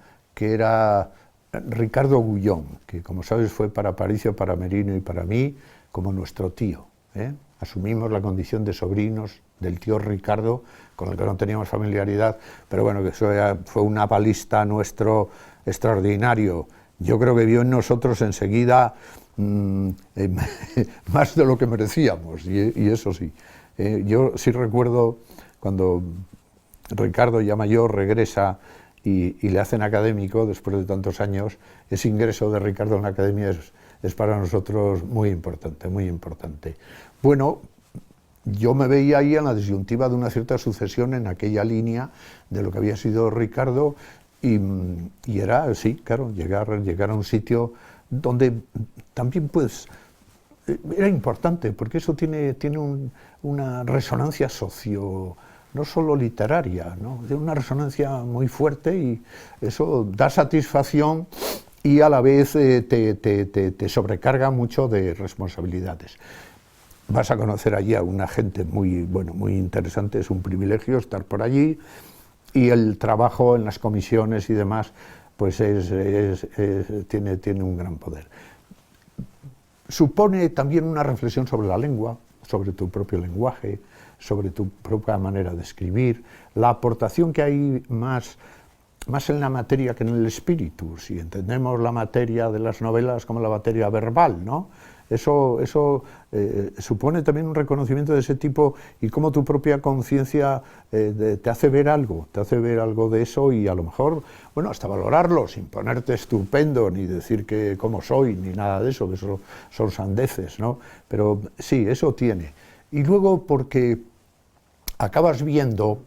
Ricardo Gullón, que como sabes fue para Aparicio, para Merino y para mí como nuestro tío, ¿eh? Asumimos la condición de sobrinos del tío Ricardo, con el que no teníamos familiaridad, pero bueno, que eso fue un apalista nuestro extraordinario. Yo creo que vio en nosotros enseguida más de lo que merecíamos, y eso sí. Yo sí recuerdo cuando Ricardo, ya mayor, regresa y le hacen académico después de tantos años. Ese ingreso de Ricardo en la academia es para nosotros muy importante, muy importante. Bueno, yo me veía ahí en la disyuntiva de una cierta sucesión en aquella línea de lo que había sido Ricardo, y era, sí, claro, llegar a un sitio donde también pues era importante, porque eso tiene una resonancia no solo literaria, ¿no? Tiene una resonancia muy fuerte, y eso da satisfacción y a la vez te sobrecarga mucho de responsabilidades. Vas a conocer allí a una gente muy interesante, es un privilegio estar por allí, y el trabajo en las comisiones y demás pues tiene un gran poder. Supone también una reflexión sobre la lengua, sobre tu propio lenguaje, sobre tu propia manera de escribir, la aportación que hay más en la materia que en el espíritu, si entendemos la materia de las novelas como la materia verbal, ¿no? Eso supone también un reconocimiento de ese tipo, y cómo tu propia conciencia te hace ver algo de eso, y a lo mejor, bueno, hasta valorarlo, sin ponerte estupendo, ni decir que cómo soy, ni nada de eso, que eso son sandeces, ¿no? Pero sí, eso tiene. Y luego porque acabas viendo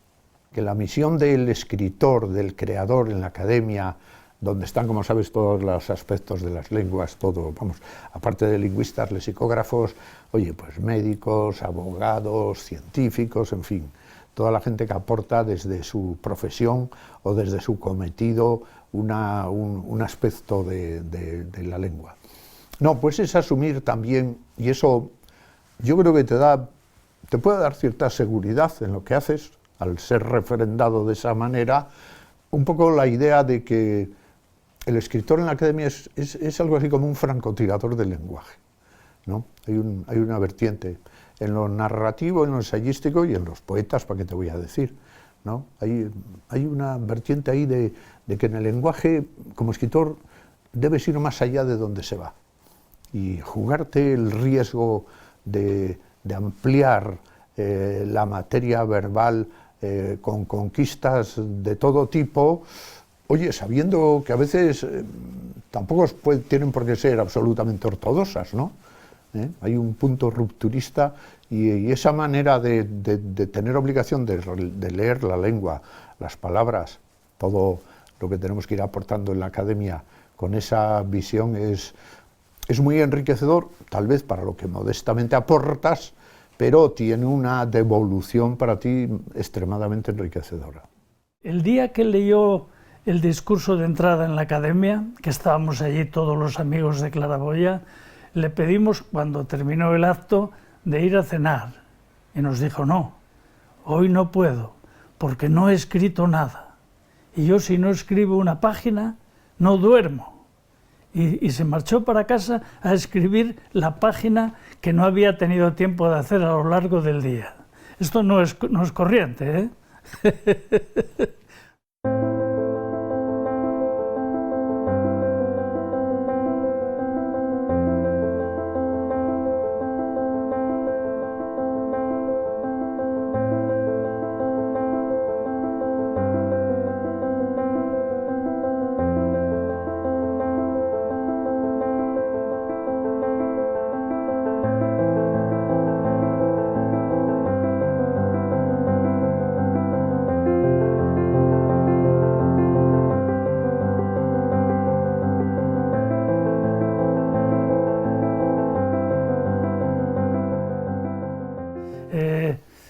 que la misión del escritor, del creador en la academia, donde están, como sabes, todos los aspectos de las lenguas, todo, vamos, aparte de lingüistas, lexicógrafos, oye, pues médicos, abogados, científicos, en fin, toda la gente que aporta desde su profesión o desde su cometido un aspecto de la lengua. No, pues es asumir también, y eso yo creo que te puede dar cierta seguridad en lo que haces, al ser referendado de esa manera, un poco la idea de que el escritor en la academia es algo así como un francotirador del lenguaje, ¿no? Hay una vertiente en lo narrativo, en lo ensayístico y en los poetas, ¿para qué te voy a decir?, ¿no? Hay una vertiente ahí de que en el lenguaje, como escritor, debes ir más allá de donde se va y jugarte el riesgo de ampliar la materia verbal con conquistas de todo tipo, oye, sabiendo que a veces tampoco tienen por qué ser absolutamente ortodoxas, ¿no? Hay un punto rupturista y esa manera de tener obligación de leer la lengua, las palabras, todo lo que tenemos que ir aportando en la academia con esa visión es muy enriquecedor, tal vez para lo que modestamente aportas, pero tiene una devolución para ti extremadamente enriquecedora. El día que leyó el discurso de entrada en la academia, que estábamos allí todos los amigos de Claraboya, le pedimos, cuando terminó el acto, de ir a cenar. Y nos dijo, no, hoy no puedo, porque no he escrito nada. Y yo, si no escribo una página, no duermo. Y se marchó para casa a escribir la página que no había tenido tiempo de hacer a lo largo del día. Esto no es corriente, ¿eh?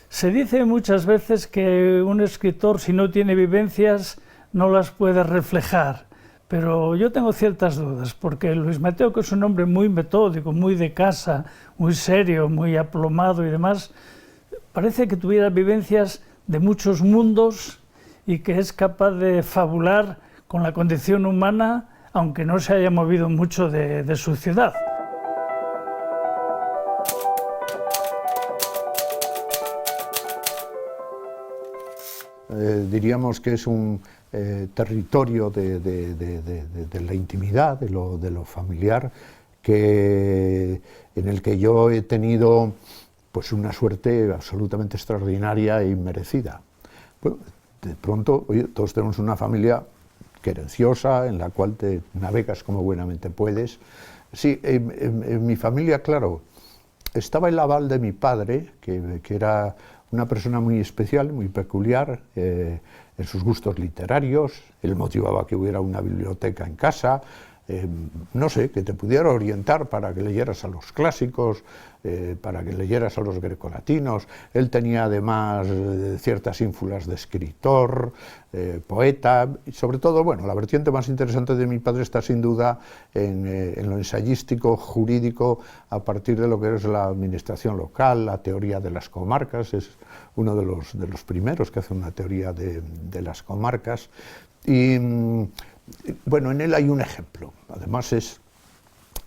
Se dice muchas veces que un escritor, si no tiene vivencias, no las puede reflejar, pero yo tengo ciertas dudas, porque Luis Mateo, que es un hombre muy metódico, muy de casa, muy serio, muy aplomado y demás, parece que tuviera vivencias de muchos mundos y que es capaz de fabular con la condición humana, aunque no se haya movido mucho de su ciudad. Diríamos que es un territorio de la intimidad, de lo familiar, en el que yo he tenido pues una suerte absolutamente extraordinaria e inmerecida. Bueno, de pronto, oye, todos tenemos una familia querenciosa, en la cual te navegas como buenamente puedes. Sí, en mi familia, claro, estaba el aval de mi padre, que era una persona muy especial, muy peculiar en sus gustos literarios. Él motivaba que hubiera una biblioteca en casa, no sé, que te pudiera orientar para que leyeras a los clásicos, para que leyeras a los grecolatinos. Él tenía además ciertas ínfulas de escritor, poeta, y sobre todo, bueno, la vertiente más interesante de mi padre está sin duda en lo ensayístico, jurídico, a partir de lo que es la administración local, la teoría de las comarcas. Es uno de los primeros que hace una teoría de las comarcas. Y bueno, en él hay un ejemplo, además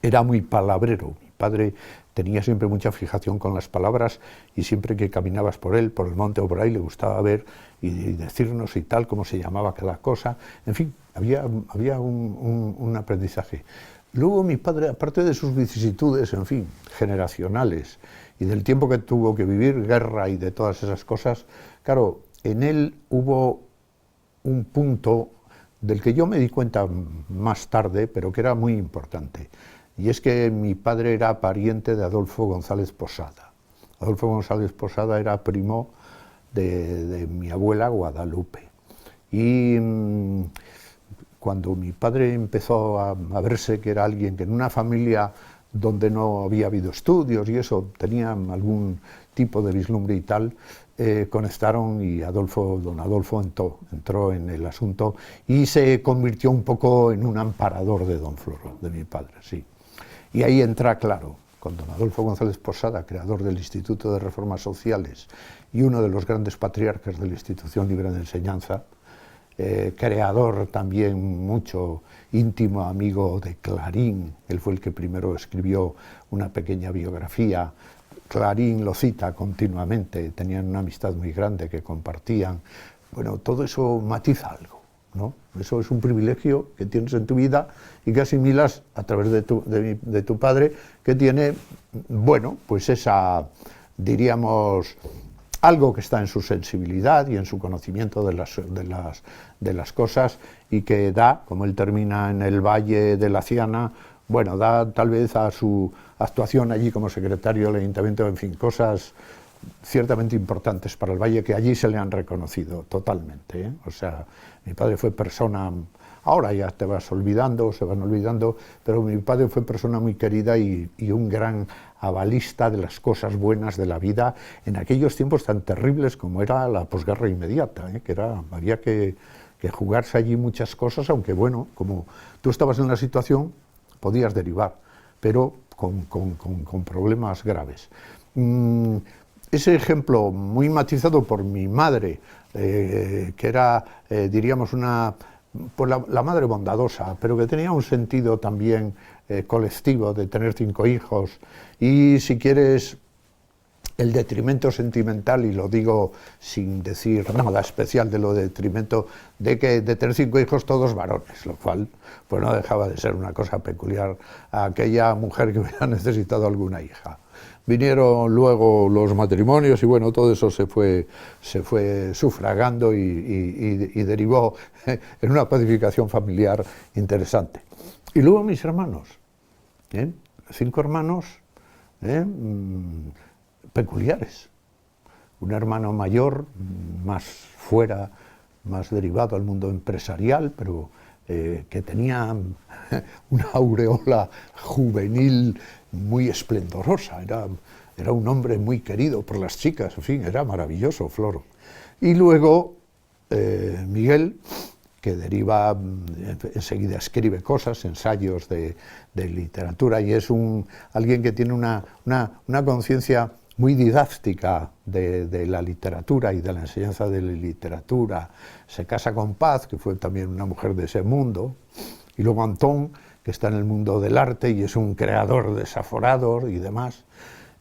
era muy palabrero. Mi padre tenía siempre mucha fijación con las palabras y siempre que caminabas por él, por el monte o por ahí, le gustaba ver y decirnos y tal, cómo se llamaba cada cosa. En fin, había un aprendizaje. Luego mi padre, aparte de sus vicisitudes, en fin, generacionales, y del tiempo que tuvo que vivir, guerra y de todas esas cosas, claro, en él hubo un punto del que yo me di cuenta más tarde, pero que era muy importante, y es que mi padre era pariente de Adolfo González Posada. Adolfo González Posada era primo de mi abuela Guadalupe, y cuando mi padre empezó a verse que era alguien que en una familia donde no había habido estudios y eso, tenía algún tipo de vislumbre y tal, conectaron y don Adolfo entró en el asunto y se convirtió un poco en un amparador de don Floro, de mi padre, sí. Y ahí entra, claro, con don Adolfo González Posada, creador del Instituto de Reformas Sociales y uno de los grandes patriarcas de la Institución Libre de Enseñanza, creador también mucho íntimo amigo de Clarín. Él fue el que primero escribió una pequeña biografía. Clarín lo cita continuamente, tenían una amistad muy grande que compartían. Bueno, todo eso matiza algo, ¿no? Eso es un privilegio que tienes en tu vida y que asimilas a través de tu padre, que tiene, bueno, pues esa, diríamos, algo que está en su sensibilidad y en su conocimiento de las cosas, y que da, como él termina en el Valle de la Ciana, bueno, da tal vez a su actuación allí como secretario del ayuntamiento, en fin, cosas ciertamente importantes para el Valle que allí se le han reconocido totalmente, ¿eh? O sea, mi padre fue persona, ahora ya te vas olvidando, se van olvidando, pero mi padre fue persona muy querida y un gran avalista de las cosas buenas de la vida en aquellos tiempos tan terribles como era la posguerra inmediata, ¿eh? Que había que jugarse allí muchas cosas, aunque bueno, como tú estabas en la situación, podías derivar, pero con problemas graves. Ese ejemplo muy matizado por mi madre, que era, diríamos, pues la madre bondadosa, pero que tenía un sentido también colectivo de tener 5 hijos, y si quieres, el detrimento sentimental, y lo digo sin decir nada especial de lo detrimento, de tener 5 hijos todos varones, lo cual pues no dejaba de ser una cosa peculiar a aquella mujer que hubiera necesitado alguna hija. Vinieron luego los matrimonios y bueno, todo eso se fue sufragando y derivó en una pacificación familiar interesante. Y luego mis hermanos, 5 hermanos peculiares. Un hermano mayor, más fuera, más derivado al mundo empresarial, pero que tenía una aureola juvenil muy esplendorosa, era un hombre muy querido por las chicas, en fin, era maravilloso, Floro. Y luego Miguel, que deriva, enseguida escribe cosas, ensayos de literatura, y es alguien que tiene una conciencia muy didáctica de la literatura y de la enseñanza de la literatura. Se casa con Paz, que fue también una mujer de ese mundo, y luego Antón, que está en el mundo del arte y es un creador desaforado y demás,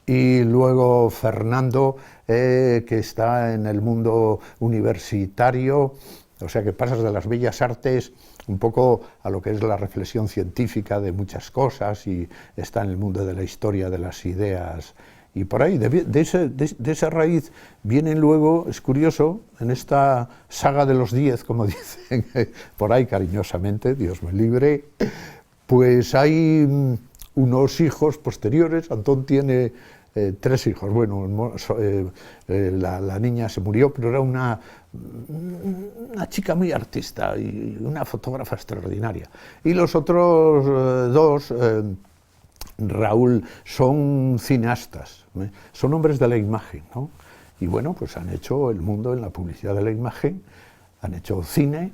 y luego Fernando, que está en el mundo universitario, o sea que pasas de las bellas artes un poco a lo que es la reflexión científica de muchas cosas, y está en el mundo de la historia de las ideas. Y por ahí, de esa raíz, vienen luego, es curioso, en esta saga de los 10, como dicen por ahí cariñosamente, Dios me libre, pues hay unos hijos posteriores. Antón tiene 3 hijos, bueno, la niña se murió, pero era una chica muy artista y una fotógrafa extraordinaria. Y los otros 2... Raúl, son cineastas, son hombres de la imagen, ¿no? Y bueno, pues han hecho el mundo en la publicidad de la imagen, han hecho cine,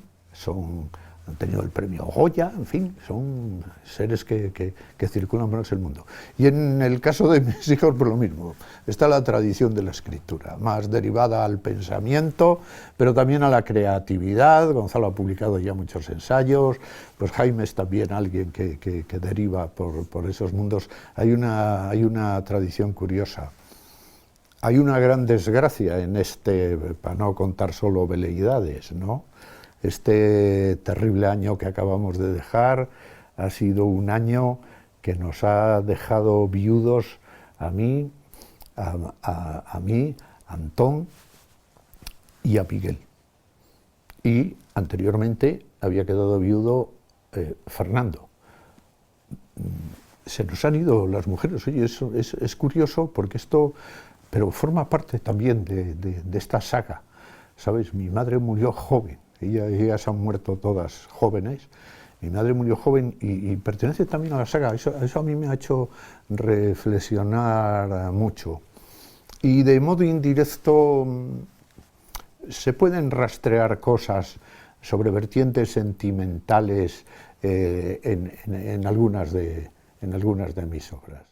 han tenido el premio Goya, en fin, son seres que circulan por el mundo. Y en el caso de mis hijos, pues lo mismo, está la tradición de la escritura, más derivada al pensamiento, pero también a la creatividad. Gonzalo ha publicado ya muchos ensayos, pues Jaime es también alguien que deriva por esos mundos. Hay una tradición curiosa. Hay una gran desgracia en para no contar solo veleidades, ¿no? Este terrible año que acabamos de dejar ha sido un año que nos ha dejado viudos a mí, a Antón y a Miguel. Y anteriormente había quedado viudo Fernando. Se nos han ido las mujeres. Oye, eso es curioso porque pero forma parte también de esta saga. ¿Sabes? Mi madre murió joven. Ellas han muerto todas jóvenes. Mi madre murió joven y pertenece también a la saga. Eso a mí me ha hecho reflexionar mucho. Y de modo indirecto se pueden rastrear cosas sobre vertientes sentimentales en algunas de en algunas de mis obras.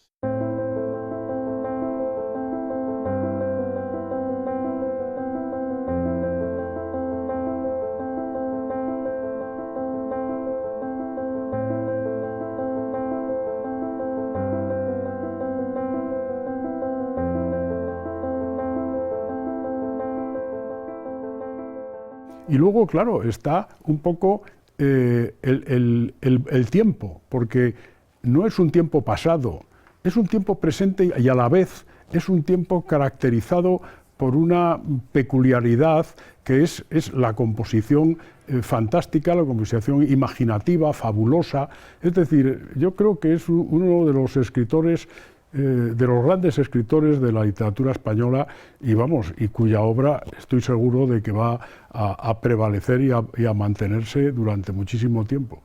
Y luego, claro, está un poco el tiempo, porque no es un tiempo pasado, es un tiempo presente y a la vez es un tiempo caracterizado por una peculiaridad que es la composición fantástica, la composición imaginativa, fabulosa. Es decir, yo creo que es uno de los escritores, de los grandes escritores de la literatura española y cuya obra estoy seguro de que va a prevalecer y a mantenerse durante muchísimo tiempo.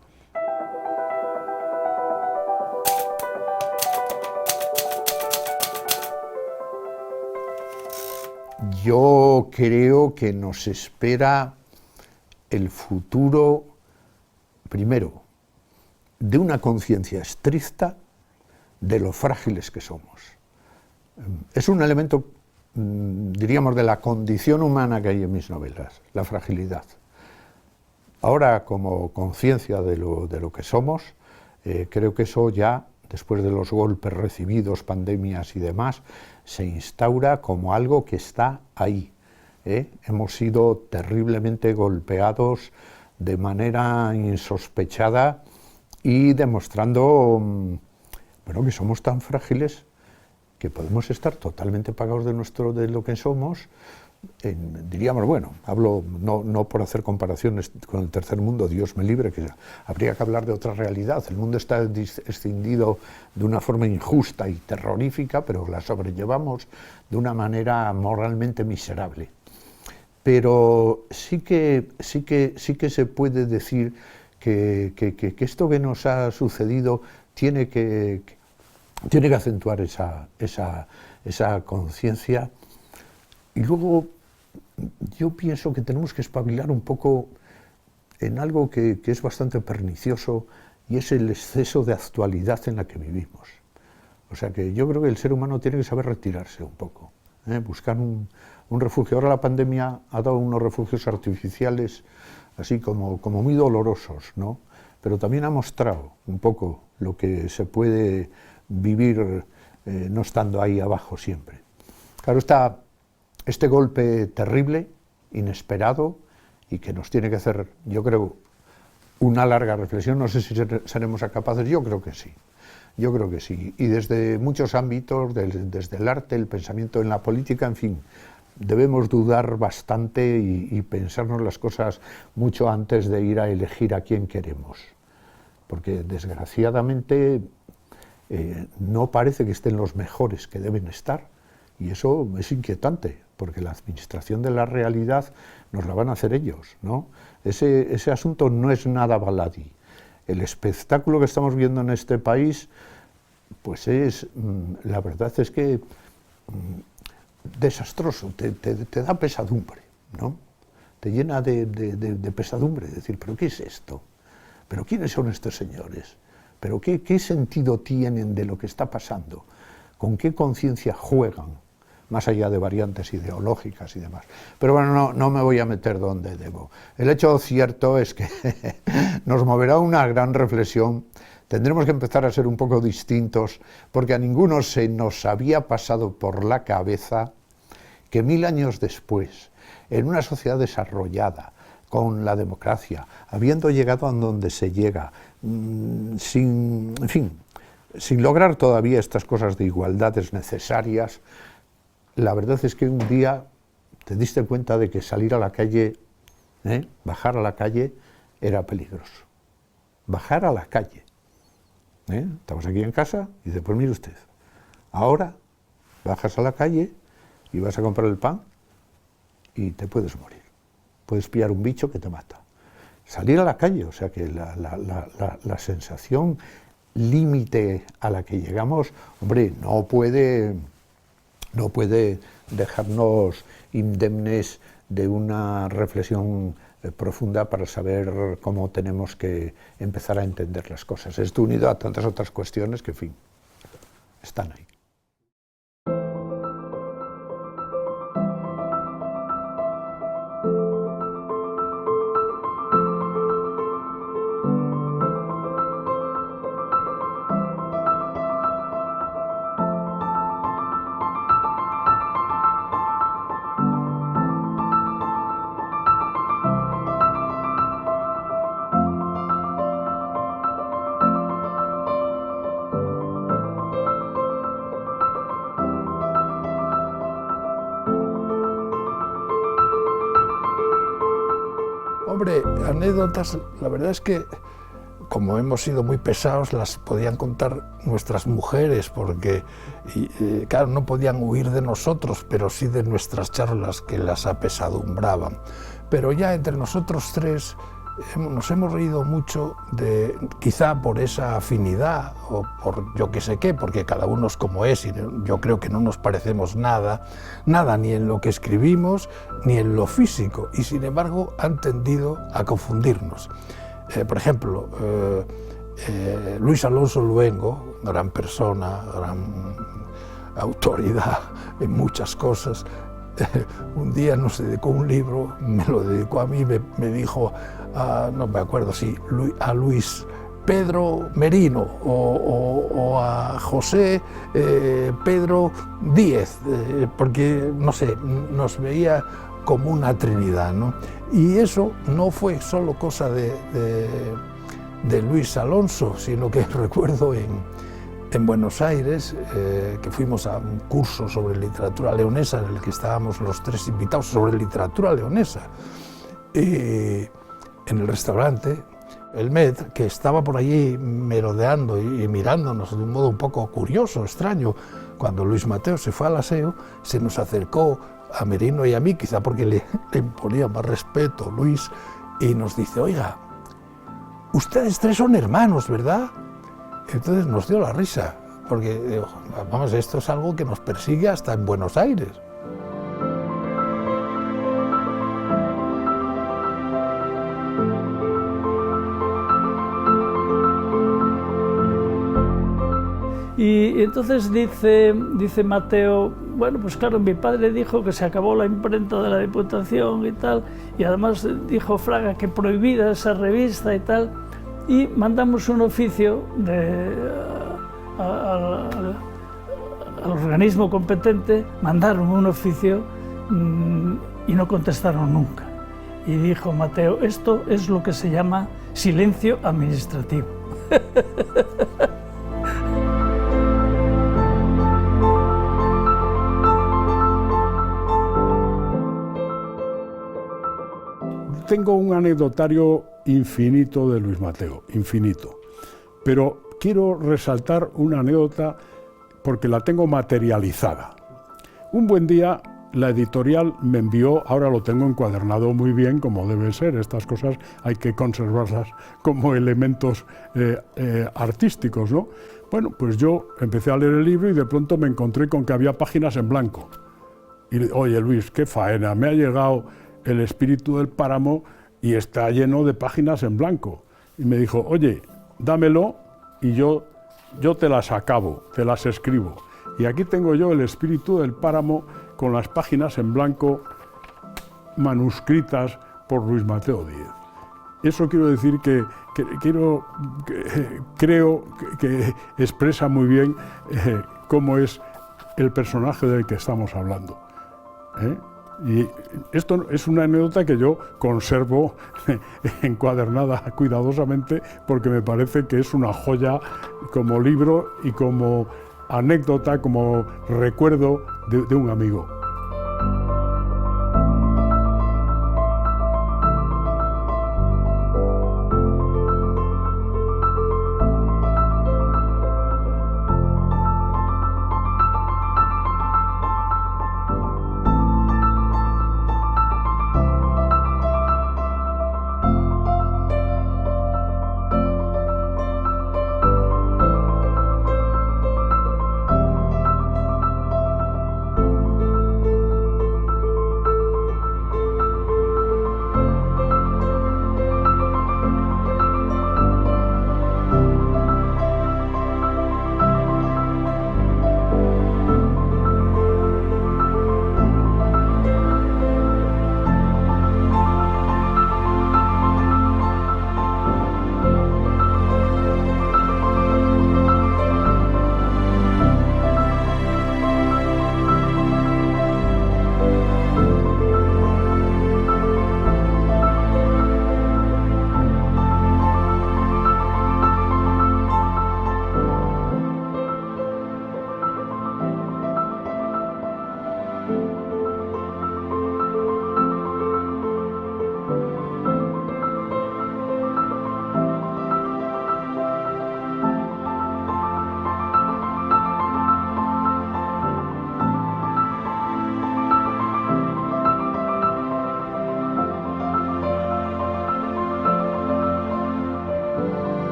Yo creo que nos espera el futuro, primero, de una conciencia estricta de lo frágiles que somos. Es un elemento, diríamos, de la condición humana que hay en mis novelas, la fragilidad. Ahora, como conciencia de lo que somos, creo que eso ya, después de los golpes recibidos, pandemias y demás, se instaura como algo que está ahí. Hemos sido terriblemente golpeados de manera insospechada y demostrando bueno, que somos tan frágiles que podemos estar totalmente pagados de lo que somos. Diríamos, bueno, hablo no por hacer comparaciones con el tercer mundo, Dios me libre, que habría que hablar de otra realidad. El mundo está escindido de una forma injusta y terrorífica, pero la sobrellevamos de una manera moralmente miserable. Pero sí que se puede decir que esto que nos ha sucedido tiene que acentuar esa conciencia. Y luego yo pienso que tenemos que espabilar un poco en algo que es bastante pernicioso, y es el exceso de actualidad en la que vivimos. O sea que yo creo que el ser humano tiene que saber retirarse un poco, buscar un refugio. Ahora la pandemia ha dado unos refugios artificiales así como muy dolorosos, ¿no? Pero también ha mostrado un poco lo que se puede vivir no estando ahí abajo siempre. Claro, este golpe terrible, inesperado, y que nos tiene que hacer, yo creo, una larga reflexión. No sé si seremos capaces, yo creo que sí. Yo creo que sí. Y desde muchos ámbitos, desde el arte, el pensamiento, en la política, en fin, debemos dudar bastante y pensarnos las cosas mucho antes de ir a elegir a quién queremos. Porque desgraciadamente no parece que estén los mejores que deben estar, y eso es inquietante, porque la administración de la realidad nos la van a hacer ellos, ¿no? Ese asunto no es nada baladí. El espectáculo que estamos viendo en este país, pues la verdad es que desastroso, te da pesadumbre, ¿no? Te llena de pesadumbre, decir, ¿pero qué es esto? ¿Pero quiénes son estos señores? ¿Pero qué sentido tienen de lo que está pasando? ¿Con qué conciencia juegan? Más allá de variantes ideológicas y demás. Pero bueno, no me voy a meter donde debo. El hecho cierto es que nos moverá una gran reflexión. Tendremos que empezar a ser un poco distintos, porque a ninguno se nos había pasado por la cabeza que 1000 años después, en una sociedad desarrollada, con la democracia, habiendo llegado a donde se llega, sin lograr todavía estas cosas de igualdades necesarias, la verdad es que un día te diste cuenta de que salir a la calle, bajar a la calle, era peligroso. Bajar a la calle. Estamos aquí en casa y dices, pues mire usted, ahora bajas a la calle y vas a comprar el pan y te puedes morir. Puedes pillar un bicho que te mata. Salir a la calle, o sea que la sensación límite a la que llegamos, hombre, no puede dejarnos indemnes de una reflexión profunda para saber cómo tenemos que empezar a entender las cosas. Esto unido a tantas otras cuestiones que, en fin, están ahí. Hombre, anécdotas, la verdad es que como hemos sido muy pesados, las podían contar nuestras mujeres, porque, claro, no podían huir de nosotros, pero sí de nuestras charlas que las apesadumbraban. Pero ya entre nosotros tres nos hemos reído mucho, quizá por esa afinidad, o por yo que sé qué, porque cada uno es como es, y yo creo que no nos parecemos nada ni en lo que escribimos, ni en lo físico, y sin embargo han tendido a confundirnos. Por ejemplo, Luis Alonso Luengo, gran persona, gran autoridad en muchas cosas, un día nos dedicó un libro, me lo dedicó a mí, me dijo, no me acuerdo si a Luis Pedro Merino o a José Pedro Díez, porque, no sé, nos veía como una trinidad, ¿no? Y eso no fue solo cosa de Luis Alonso, sino que recuerdo en Buenos Aires, que fuimos a un curso sobre literatura leonesa en el que estábamos los tres invitados sobre literatura leonesa. En el restaurante, el maître, que estaba por allí merodeando y mirándonos de un modo un poco curioso, extraño, cuando Luis Mateo se fue al aseo, se nos acercó a Merino y a mí, quizá porque le imponía más respeto Luis, y nos dice, oiga, ustedes tres son hermanos, ¿verdad? Entonces nos dio la risa, porque, vamos, esto es algo que nos persigue hasta en Buenos Aires. Y entonces dice Mateo, bueno, pues claro, mi padre dijo que se acabó la imprenta de la Diputación y tal, y además dijo Fraga que prohibida esa revista y tal, y mandamos un oficio al organismo competente, mandaron un oficio y no contestaron nunca. Y dijo Mateo, esto es lo que se llama silencio administrativo. Tengo un anecdotario infinito de Luis Mateo, infinito, pero quiero resaltar una anécdota porque la tengo materializada. Un buen día la editorial me envió, ahora lo tengo encuadernado muy bien como debe ser, estas cosas hay que conservarlas como elementos artísticos, ¿no? Bueno, pues yo empecé a leer el libro y de pronto me encontré con que había páginas en blanco. Y oye Luis, qué faena, me ha llegado El espíritu del páramo y está lleno de páginas en blanco. Y me dijo, oye, dámelo y yo te las acabo, te las escribo. Y aquí tengo yo El espíritu del páramo con las páginas en blanco manuscritas por Luis Mateo Díez. Eso quiero decir que creo que expresa muy bien cómo es el personaje del que estamos hablando. Y esto es una anécdota que yo conservo encuadernada cuidadosamente porque me parece que es una joya como libro y como anécdota, como recuerdo de un amigo.